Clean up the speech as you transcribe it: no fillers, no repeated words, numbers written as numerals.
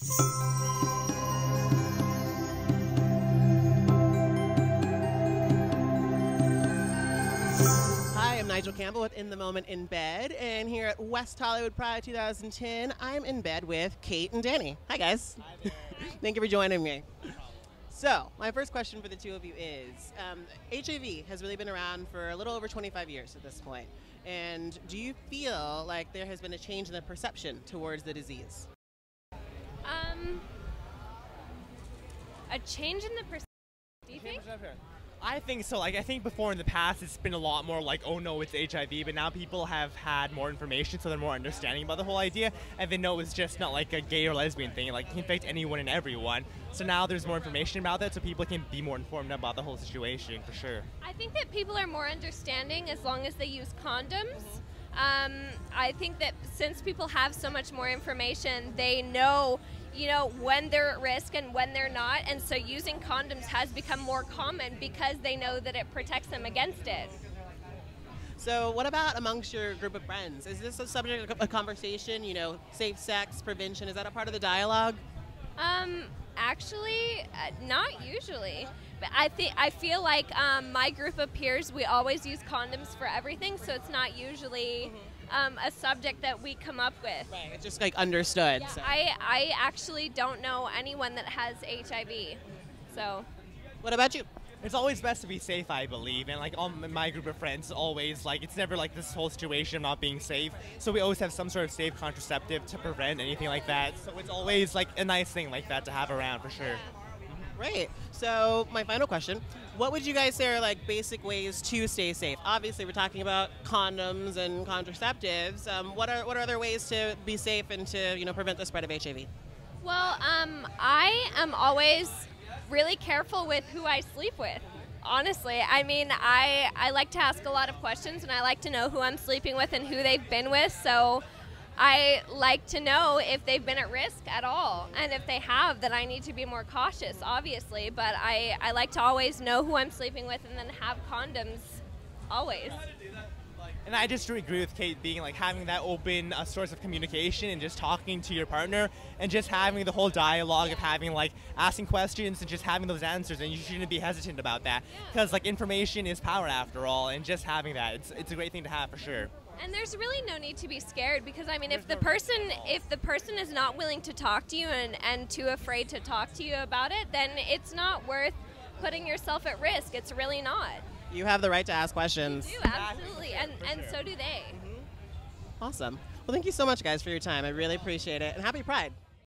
Hi, I'm Nigel Campbell with In the Moment in Bed, and here at West Hollywood Pride 2010, I'm in bed with Kate and Danny. Hi, guys. Hi there. Thank you for joining me. So, my first question for the two of you is, HIV has really been around for a little over 25 years at this point, and do you feel like there has been a change in the perception towards the disease? A change in the perception, do you think? I think so. Like, I think before in the past it's been a lot more like, oh no, it's HIV, but now people have had more information, so they're more understanding about the whole idea, and they know it's just not like a gay or lesbian thing. Like, it can infect anyone and everyone. So now there's more information about that, so people can be more informed about the whole situation, for sure. I think that people are more understanding as long as they use condoms. I think that since people have so much more information, they know, when they're at risk and when they're not, and so using condoms has become more common because they know that it protects them against it. So what about amongst your group of friends? Is this a subject of a conversation, safe sex, prevention? Is that a part of the dialogue? Actually, not usually. But I feel like my group of peers, we always use condoms for everything, so it's not usually a subject that we come up with. Right, it's just like understood. Yeah, so. I actually don't know anyone that has HIV. So. What about you? It's always best to be safe, I believe, and like all my group of friends always, like, it's never like this whole situation of not being safe, so we always have some sort of safe contraceptive to prevent anything like that, so it's always like a nice thing like that to have around, for sure. Great. So my final question, what would you guys say are like basic ways to stay safe? Obviously we're talking about condoms and contraceptives. What are other ways to be safe and to prevent the spread of HIV? Well, I am always really careful with who I sleep with. Honestly, I mean, I like to ask a lot of questions, and I like to know who I'm sleeping with and who they've been with, so I like to know if they've been at risk at all, and if they have, then I need to be more cautious, obviously, but I like to always know who I'm sleeping with and then have condoms always. And I just agree with Kate being like having that open source of communication and just talking to your partner and just having the whole dialogue of having like asking questions and just having those answers, and you shouldn't be hesitant about that because like information is power after all, and just having that, it's a great thing to have for sure. And there's really no need to be scared because I mean if the person is not willing to talk to you and too afraid to talk to you about it, then it's not worth putting yourself at risk. It's really not. You have the right to ask questions. You do, absolutely, and so do they. Awesome. Well, thank you so much, guys, for your time. I really appreciate it, and happy Pride.